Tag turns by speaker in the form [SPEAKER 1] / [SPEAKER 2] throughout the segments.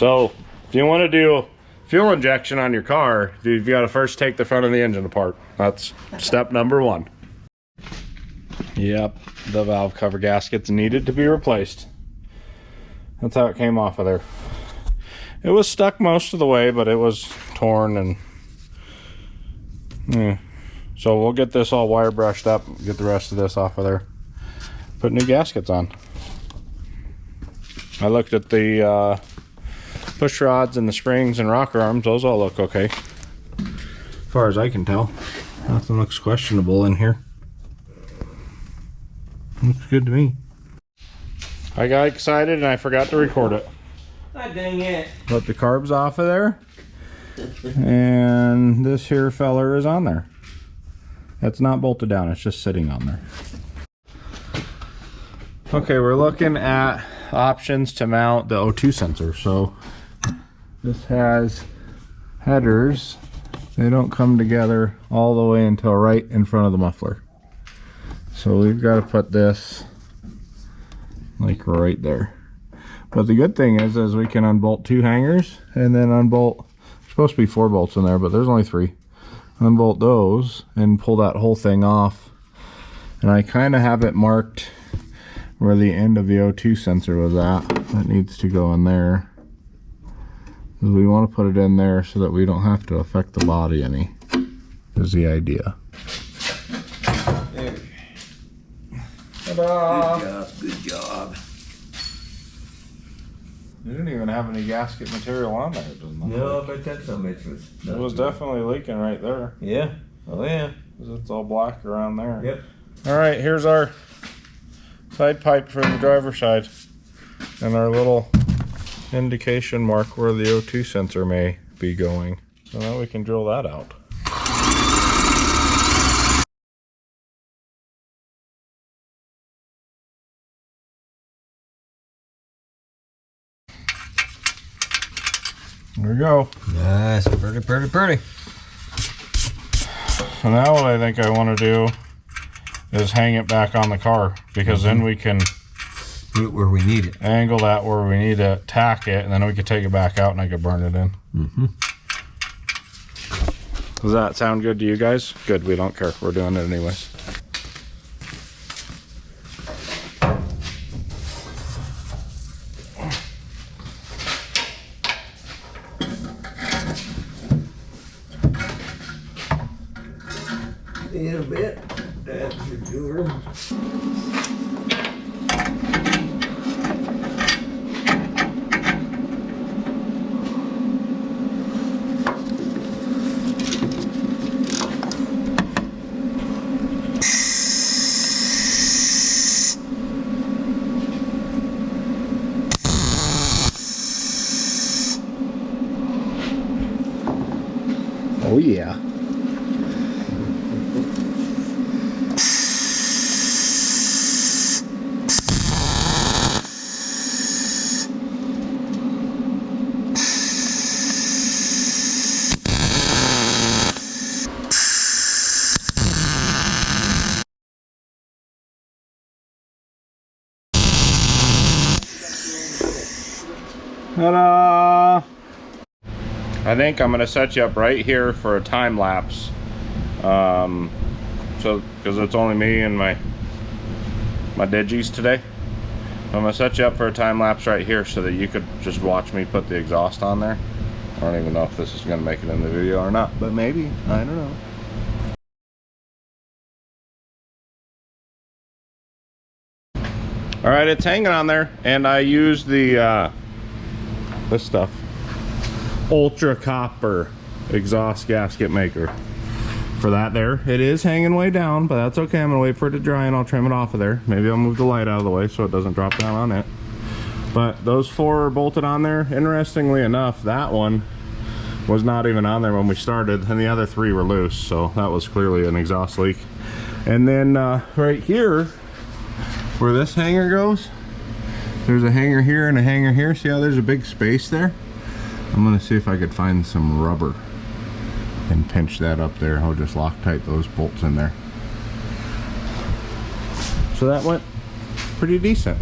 [SPEAKER 1] So if you want to do fuel injection on your car, you've got to first take the front of the engine apart. That's step number one. Yep, the valve cover gaskets needed to be replaced. That's how it came off of there. It was stuck most of the way, but it was torn and yeah. So we'll get this all wire brushed up, get the rest of this off of there, put new gaskets on. I looked at the push rods and the springs and rocker arms. Those all look okay, as far as I can tell. Nothing looks questionable in here. Looks good to me. I got excited and I forgot to record it.
[SPEAKER 2] Oh, dang it.
[SPEAKER 1] Let the carbs off of there. And this here feller is on there. It's not bolted down, it's just sitting on there. Okay, we're looking at options to mount the O2 sensor. So this has headers. They don't come together all the way until right in front of the muffler. So we've got to put this like right there. But the good thing is we can unbolt 2 hangers and then unbolt, there's supposed to be 4 bolts in there, but there's only 3. Unbolt those and pull that whole thing off. And I kind of have it marked where the end of the O2 sensor was at. That needs to go in there. Because we want to put it in there so that we don't have to affect the body any, is the idea.
[SPEAKER 2] There.
[SPEAKER 1] Ta-da!
[SPEAKER 2] Good job, good job.
[SPEAKER 1] You didn't even have any gasket material on there, doesn't it?
[SPEAKER 2] No, but that's so much was.
[SPEAKER 1] It was definitely leaking right there.
[SPEAKER 2] Yeah. Oh yeah.
[SPEAKER 1] Because it's all black around there.
[SPEAKER 2] Yep.
[SPEAKER 1] Alright, here's our side pipe from the driver's side. And our little indication mark where the O2 sensor may be going. So now we can drill that out. There we go.
[SPEAKER 2] Nice, pretty.
[SPEAKER 1] So now what I think I want to do is hang it back on the car, because then we can
[SPEAKER 2] put it where we need it.
[SPEAKER 1] Angle that where we need to tack it, and then we could take it back out and I could burn it in. Does that sound good to you guys? Good, we don't care. We're doing it anyways.
[SPEAKER 2] In a bit. That's for sure.
[SPEAKER 1] Oh yeah. Ta-da! I think I'm gonna set you up right here for a time lapse. So, because it's only me and my digis today. I'm gonna set you up for a time lapse right here so that you could just watch me put the exhaust on there. I don't even know if this is gonna make it in the video or not, but maybe. I don't know. All right, it's hanging on there, and I used the this stuff, Ultra Copper exhaust gasket maker for that there. It is hanging way down, but that's okay. I'm gonna wait for it to dry and I'll trim it off of there. Maybe I'll move the light out of the way so it doesn't drop down on it. But those 4 are bolted on there. Interestingly enough, that one was not even on there when we started, and the other 3 were loose, so that was clearly an exhaust leak. And then right here where this hanger goes, there's a hanger here and a hanger here. See how there's a big space there? I'm gonna see if I could find some rubber and pinch that up there. I'll just Loctite those bolts in there. So that went pretty decent.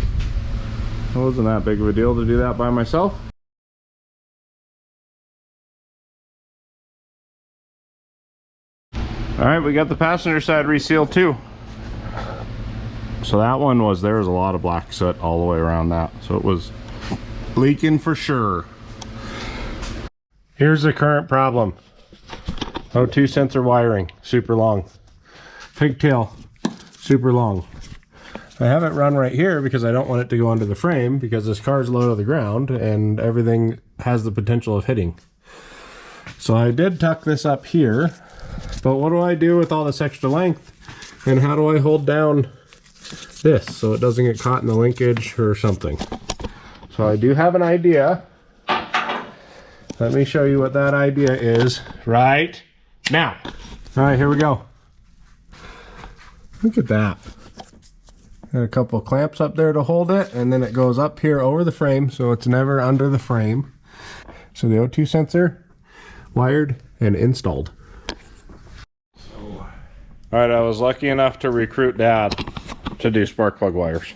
[SPEAKER 1] It wasn't that big of a deal to do that by myself. All right, we got the passenger side resealed too. So that one was, there was a lot of black soot all the way around that. So it was leaking for sure. Here's the current problem. O2 sensor wiring, super long. Pigtail, super long. I have it run right here because I don't want it to go under the frame because this car is low to the ground and everything has the potential of hitting. So I did tuck this up here, but what do I do with all this extra length? And how do I hold down this so it doesn't get caught in the linkage or something? So I do have an idea. Let me show you what that idea is right now. All right, here we go. Look at that. Got a couple of clamps up there to hold it, and then it goes up here over the frame, so it's never under the frame. So the O2 sensor wired and installed. All right, I was lucky enough to recruit Dad to do spark plug wires.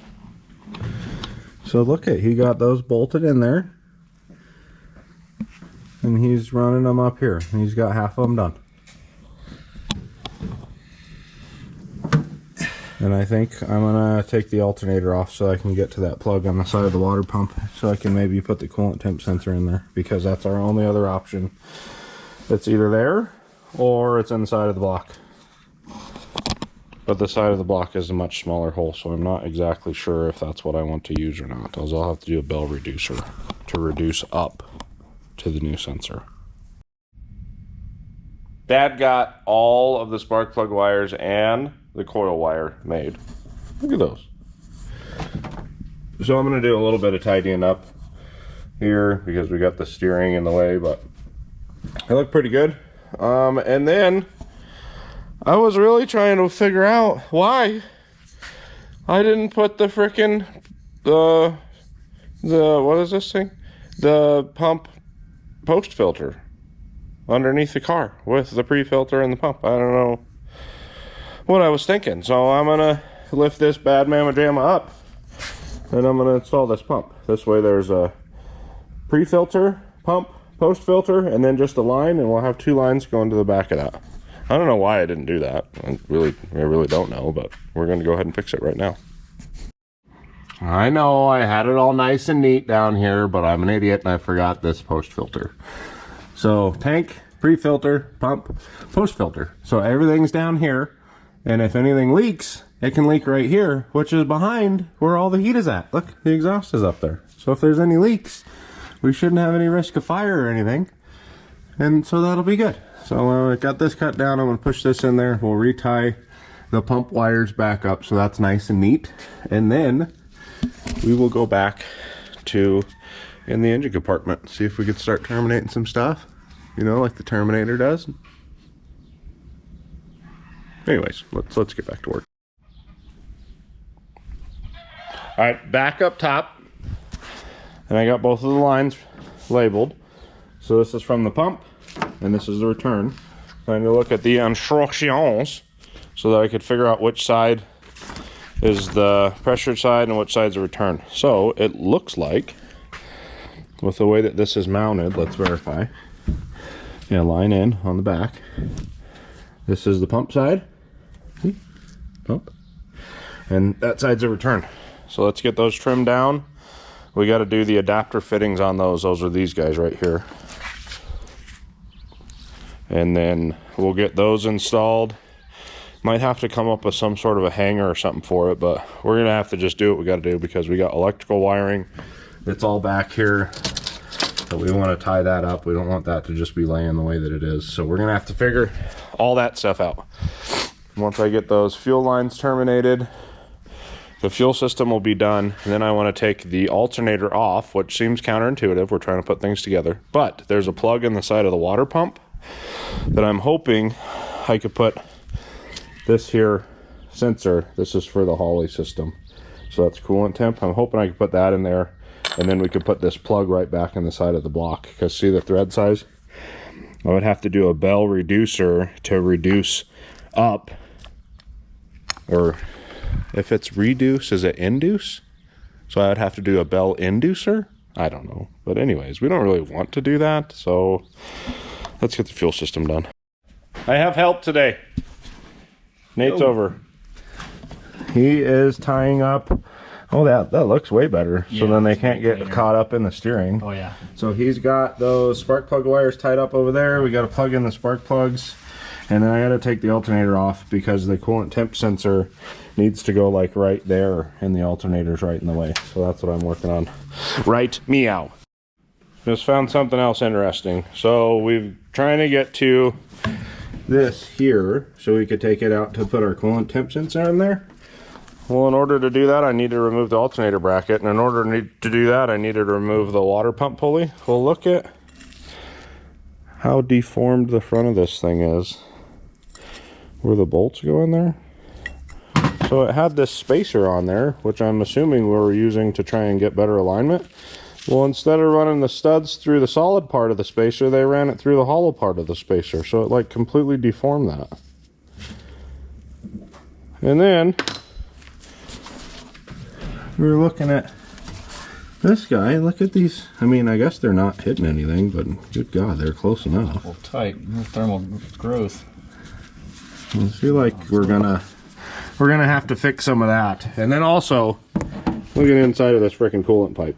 [SPEAKER 1] So look at, he got those bolted in there, and he's running them up here. And he's got half of them done. And I think I'm gonna take the alternator off so I can get to that plug on the side of the water pump, so I can maybe put the coolant temp sensor in there, because that's our only other option. It's either there or it's inside of the block. But the side of the block is a much smaller hole, so I'm not exactly sure if that's what I want to use or not. I'll have to do a bell reducer to reduce up to the new sensor. Dad got all of the spark plug wires and the coil wire made. Look at those. So I'm going to do a little bit of tidying up here because we got the steering in the way, but they look pretty good. And then I was really trying to figure out why I didn't put the frickin' the what is this thing? The pump post filter underneath the car with the pre-filter and the pump. I don't know what I was thinking. So I'm gonna lift this bad mamma jamma up and I'm gonna install this pump. This way there's a pre-filter, pump, post filter, and then just a line, and we'll have two lines going to the back of that. I don't know why I didn't do that. I really don't know, but we're gonna go ahead and fix it right now. I know I had it all nice and neat down here, but I'm an idiot and I forgot this post filter. So tank, pre-filter, pump, post filter. So everything's down here, and if anything leaks, it can leak right here, which is behind where all the heat is at. Look, the exhaust is up there. So if there's any leaks, we shouldn't have any risk of fire or anything. And so that'll be good. So I got this cut down. I'm gonna push this in there. We'll retie the pump wires back up so that's nice and neat. And then we will go back to in the engine compartment, see if we could start terminating some stuff, you know, like the Terminator does. Anyways, let's get back to work. All right, back up top, and I got both of the lines labeled. So this is from the pump, and this is the return. Trying to look at the instructions so that I could figure out which side is the pressure side and which side's the return. So it looks like, with the way that this is mounted, let's verify. Yeah, line in on the back. This is the pump side. See? Pump. And that side's a return. So let's get those trimmed down. We got to do the adapter fittings on those. Those are these guys right here. And then we'll get those installed. Might have to come up with some sort of a hanger or something for it, but we're gonna have to just do what we got to do because we got electrical wiring that's all back here, but we want to tie that up. We don't want that to just be laying the way that it is, so we're gonna have to figure all that stuff out. Once I get those fuel lines terminated, the fuel system will be done, and then I want to take the alternator off, which seems counterintuitive. We're trying to put things together, but there's a plug in the side of the water pump that I'm hoping I could put this here sensor. This is for the Holley system, so that's coolant temp. I'm hoping I could put that in there, and then we could put this plug right back in the side of the block, because see the thread size? I would have to do a bell reducer to reduce up, or if it's reduce, is it induce? So I would have to do a bell inducer? I don't know, but anyways, we don't really want to do that, so let's get the fuel system done. I have help today. Nate's over. He is tying up. Oh, that looks way better. So then they can't get caught up in the steering.
[SPEAKER 3] Oh yeah.
[SPEAKER 1] So he's got those spark plug wires tied up over there. We got to plug in the spark plugs, and then I got to take the alternator off because the coolant temp sensor needs to go like right there, and the alternator's right in the way. So that's what I'm working on. Right, meow. Just found something else interesting. So we're trying to get to this here so we could take it out to put our coolant temp sensor in there. Well, in order to do that, I need to remove the alternator bracket, and in order to do that, I needed to remove the water pump pulley. Well, look at how deformed the front of this thing is, where the bolts go in there. So it had this spacer on there, which I'm assuming we were using to try and get better alignment. Well, instead of running the studs through the solid part of the spacer, they ran it through the hollow part of the spacer, so it like completely deformed that. And then we were looking at this guy. Look at these. I mean, I guess they're not hitting anything, but good God, they're close enough.
[SPEAKER 3] Well, tight. Thermal growth.
[SPEAKER 1] I feel like we're gonna have to fix some of that. And then also, look at the inside of this freaking coolant pipe.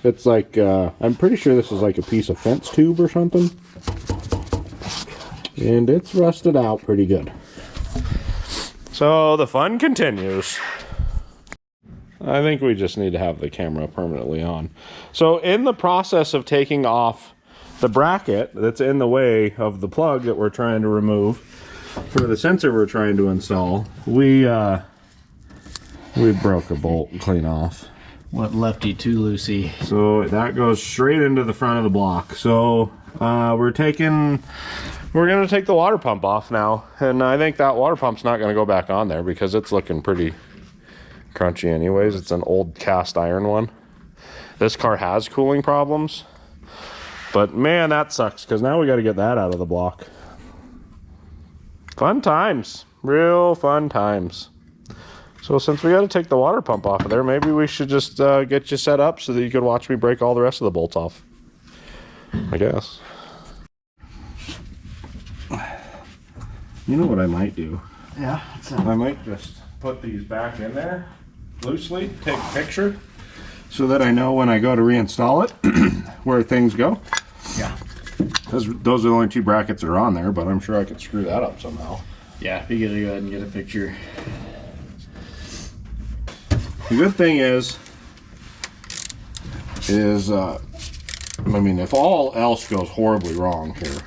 [SPEAKER 1] It's like, I'm pretty sure this is like a piece of fence tube or something. And it's rusted out pretty good. So the fun continues. I think we just need to have the camera permanently on. So in the process of taking off the bracket that's in the way of the plug that we're trying to remove for the sensor we're trying to install, we broke a bolt clean off.
[SPEAKER 3] What lefty too loosey.
[SPEAKER 1] So that goes straight into the front of the block. So we're gonna take the water pump off now, and I think that water pump's not gonna go back on there because it's looking pretty crunchy anyways. It's an old cast iron one. This car has cooling problems, but man, that sucks because now we got to get that out of the block. Fun times, real fun times. So since we got to take the water pump off of there, maybe we should just get you set up so that you could watch me break all the rest of the bolts off, I guess. You know what I might do?
[SPEAKER 3] Yeah.
[SPEAKER 1] I might just put these back in there loosely, take a picture so that I know when I go to reinstall it where things go.
[SPEAKER 3] Yeah.
[SPEAKER 1] Those are the only two brackets that are on there, but I'm sure I could screw that up somehow.
[SPEAKER 3] Yeah, you gotta go ahead and get a picture.
[SPEAKER 1] The good thing is I mean, if all else goes horribly wrong here,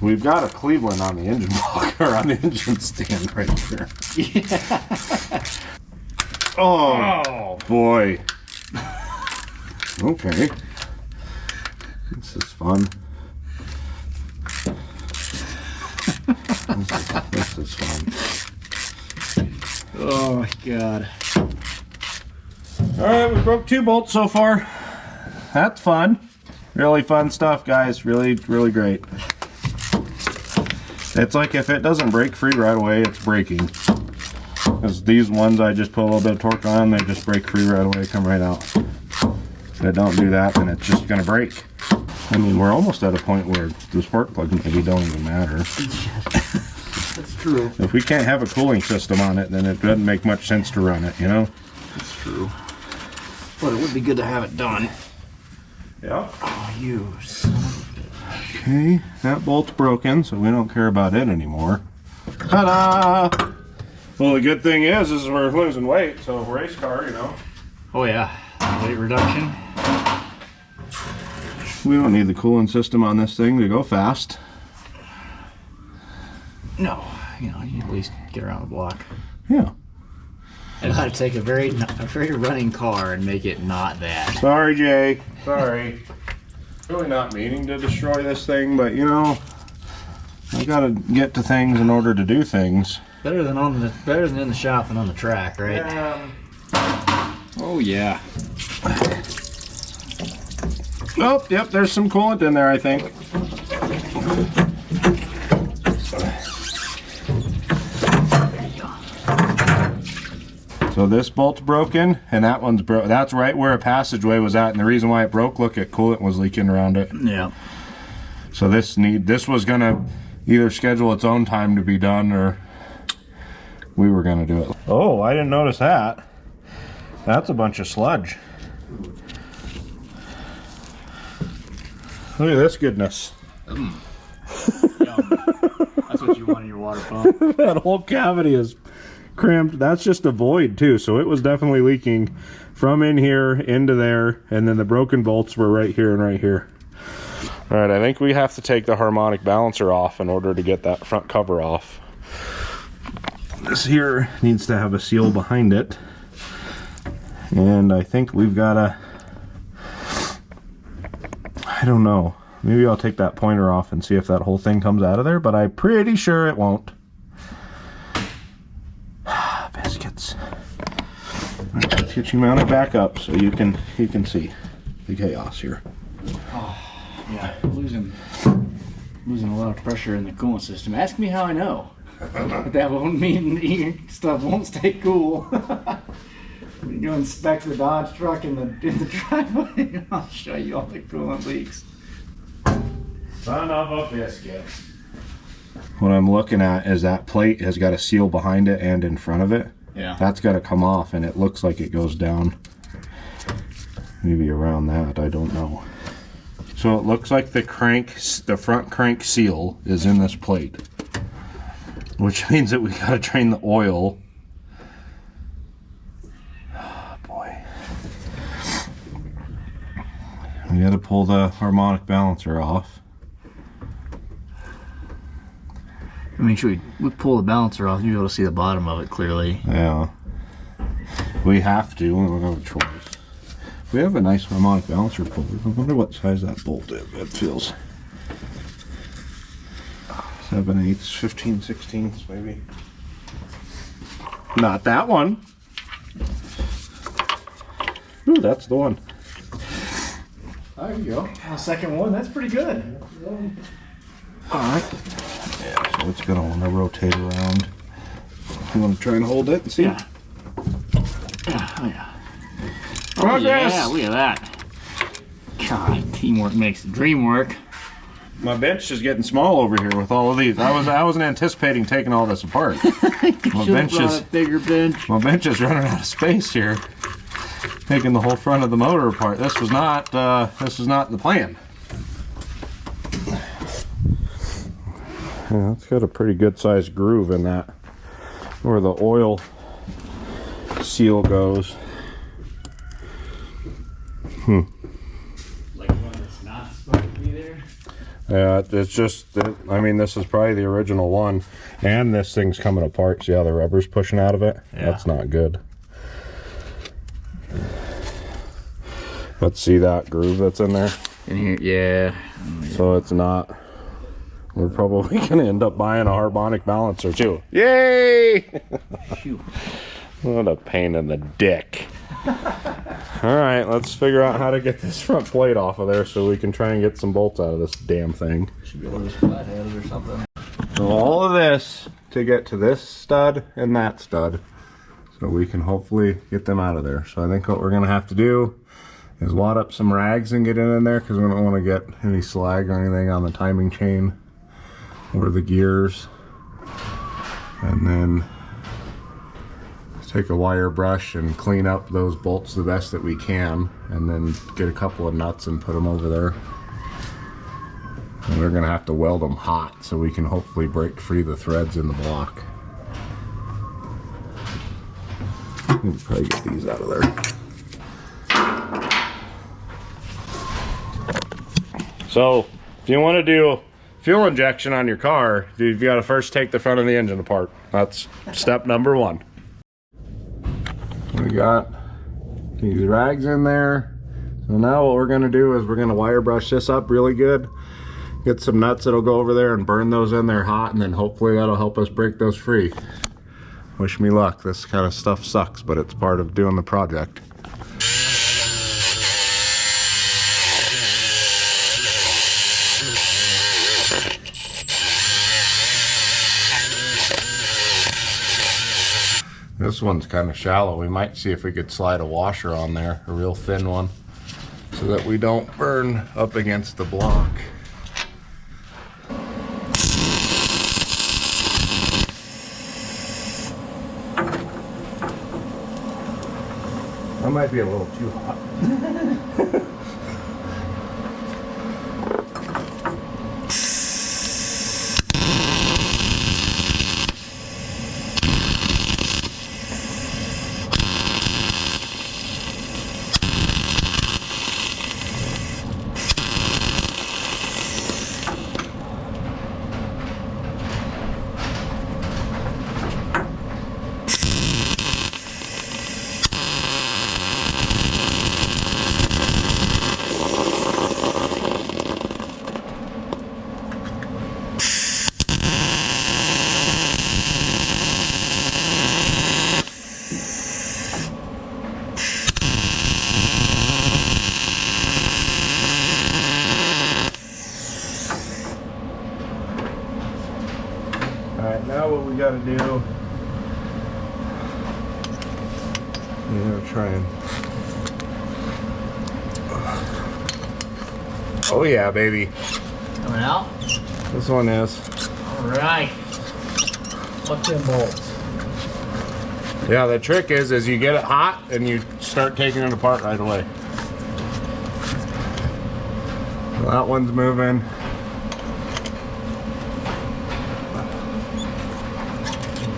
[SPEAKER 1] we've got a Cleveland on the engine block, or on the engine stand right here. Yeah. Oh, boy. Okay. This is fun. This is fun.
[SPEAKER 3] Oh my God.
[SPEAKER 1] Alright, we broke 2 bolts so far. That's fun. Really fun stuff, guys. Really, really great. It's like if it doesn't break free right away, it's breaking. Because these ones, I just put a little bit of torque on, they just break free right away, come right out. If it don't do that, then it's just going to break. I mean, we're almost at a point where the spark plugs maybe don't even matter.
[SPEAKER 3] That's true.
[SPEAKER 1] If we can't have a cooling system on it, then it doesn't make much sense to run it, you know?
[SPEAKER 3] That's true. But it would be good to have it done.
[SPEAKER 1] Yeah.
[SPEAKER 3] Oh, you son of a bitch.
[SPEAKER 1] Okay, that bolt's broken, so we don't care about it anymore. Ta-da! Well, the good thing is we're losing weight, so race car, you know.
[SPEAKER 3] Oh yeah, weight reduction.
[SPEAKER 1] We don't need the cooling system on this thing to go fast.
[SPEAKER 3] No, you know, you at least get around the block.
[SPEAKER 1] Yeah.
[SPEAKER 3] And how to take a very running car and make it not that.
[SPEAKER 1] Sorry, Jay. Sorry. Really not meaning to destroy this thing, but you know, I gotta get to things in order to do things.
[SPEAKER 3] Better than in the shop than on the track, right?
[SPEAKER 1] Yeah.
[SPEAKER 3] Oh yeah.
[SPEAKER 1] Oh, yep, there's some coolant in there, I think. So this bolt's broken, and that one's broke. That's right where a passageway was at, and the reason why it broke, look at coolant was leaking around it.
[SPEAKER 3] Yeah.
[SPEAKER 1] So this was gonna either schedule its own time to be done, or we were gonna do it. Oh, I didn't notice that. That's a bunch of sludge. Look at this goodness.
[SPEAKER 3] Yum. That's what you want in your water pump.
[SPEAKER 1] That whole cavity is cramped. That's just a void too, so it was definitely leaking from in here into there, and then the broken bolts were right here and right here. All right, I think we have to take the harmonic balancer off in order to get that front cover off. This here needs to have a seal behind it, and I think we've got to, I don't know, maybe I'll take that pointer off and see if that whole thing comes out of there, but I'm pretty sure it won't. Biscuits. Let's get you mounted back up so you can see the chaos here.
[SPEAKER 3] Oh, yeah, losing a lot of pressure in the coolant system. Ask me how I know. But that won't mean your stuff won't stay cool. When you inspect the Dodge truck in the driveway, I'll show you all the coolant leaks.
[SPEAKER 1] Son of a biscuit. What I'm looking at is that plate has got a seal behind it and in front of it.
[SPEAKER 3] Yeah.
[SPEAKER 1] That's got to come off, and it looks like it goes down. Maybe around that, I don't know. So it looks like the front crank seal is in this plate, which means that we got to drain the oil. Oh, boy. We got to pull the harmonic balancer off.
[SPEAKER 3] I mean, should we pull the balancer off? You'll be able to see the bottom of it clearly.
[SPEAKER 1] Yeah. We have to. We don't have a choice. We have a nice harmonic balancer puller. I wonder what size that bolt is. It feels 7/8, 15/16 maybe. Not that one. Ooh, that's the one.
[SPEAKER 3] There you go. The second one, that's pretty good.
[SPEAKER 1] Alright. Yeah, so it's gonna want to rotate around. You want to try and hold it and see?
[SPEAKER 3] Yeah. Yeah, oh yeah.
[SPEAKER 1] Progress!
[SPEAKER 3] Yeah, look at that. God, teamwork makes the dream work.
[SPEAKER 1] My bench is getting small over here with all of these. I wasn't anticipating taking all this apart. My bench is
[SPEAKER 3] bigger bench.
[SPEAKER 1] My bench is running out of space here. Taking the whole front of the motor apart. This was not the plan. Yeah, it's got a pretty good sized groove in that where the oil seal goes.
[SPEAKER 3] Like one that's not supposed to be there?
[SPEAKER 1] Yeah, it's just, I mean, this is probably the original one, and this thing's coming apart. See how the rubber's pushing out of it? Yeah. That's not good. Let's see that groove that's in there.
[SPEAKER 3] In here, yeah.
[SPEAKER 1] So it's not. We're probably going to end up buying a harmonic balancer too. Yay! What a pain in the dick. Alright, let's figure out how to get this front plate off of there so we can try and get some bolts out of this damn thing.
[SPEAKER 3] Should be able to just flathead it or something.
[SPEAKER 1] So all of this to get to this stud and that stud so we can hopefully get them out of there. So I think what we're going to have to do is wad up some rags and get in there because we don't want to get any slag or anything on the timing chain or the gears. And then take a wire brush and clean up those bolts the best that we can, and then get a couple of nuts and put them over there. And we're gonna have to weld them hot so we can hopefully break free the threads in the block. We can probably get these out of there. So if you want to do fuel injection on your car, you've got to first take the front of the engine apart. That's step number one. We got these rags in there. So now what we're going to do is we're going to wire brush this up really good. Get some nuts that'll go over there and burn those in there hot, and then hopefully that'll help us break those free. Wish me luck. This kind of stuff sucks, but it's part of doing the project. This one's kind of shallow. We might see if we could slide a washer on there, a real thin one, so that we don't burn up against the block. That might be a little too hot. Alright, now what we gotta do, we're gonna try and, oh yeah, baby.
[SPEAKER 3] Coming out?
[SPEAKER 1] This one is.
[SPEAKER 3] Alright. What's in bolts?
[SPEAKER 1] Yeah, the trick is you get it hot and you start taking it apart right away. Well, that one's moving.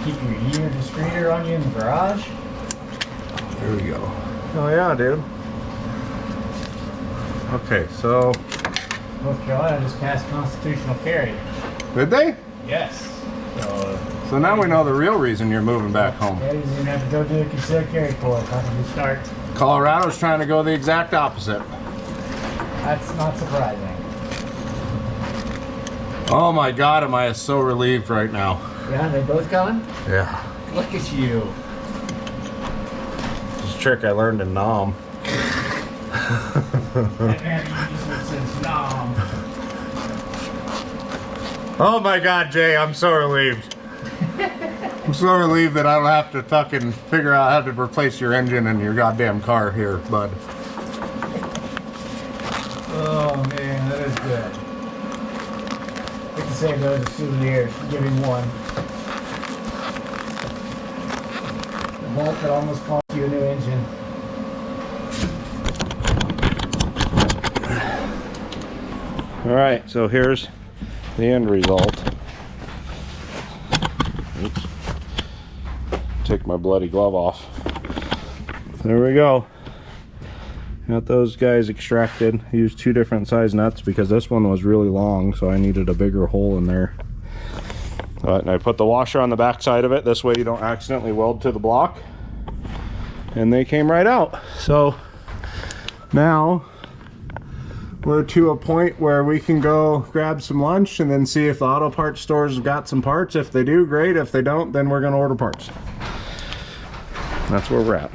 [SPEAKER 3] Keep your year distributor on you in the garage.
[SPEAKER 1] There we go. Oh yeah, dude. Okay, so
[SPEAKER 3] North Carolina just passed constitutional carry.
[SPEAKER 1] did they?
[SPEAKER 3] Yes.
[SPEAKER 1] So now we know the real reason you're moving back home.
[SPEAKER 3] Yeah, you're gonna have to go do a concealed carry course. How can we start?
[SPEAKER 1] Colorado's trying to go the exact opposite.
[SPEAKER 3] That's not surprising.
[SPEAKER 1] Oh my God, am I so relieved right now.
[SPEAKER 3] Yeah, they both coming?
[SPEAKER 1] Yeah.
[SPEAKER 3] Look at you.
[SPEAKER 1] This trick I learned in Nam.
[SPEAKER 3] That man uses since Nam.
[SPEAKER 1] Oh my God, Jay, I'm so relieved. I'm so relieved that I don't have to fucking figure out how to replace your engine in your goddamn car here, bud.
[SPEAKER 3] Oh man, that is good. We can save those as souvenirs. Give him one. The bolt that almost cost you a new engine.
[SPEAKER 1] All right, so here's the end result. Oops. Take my bloody glove off. There we go. Got those guys extracted. I used 2 different size nuts because this one was really long, so I needed a bigger hole in there. And I put the washer on the back side of it. This way you don't accidentally weld to the block. And they came right out. So now we're to a point where we can go grab some lunch and then see if the auto parts stores have got some parts. If they do, great. If they don't, then we're going to order parts. That's where we're at.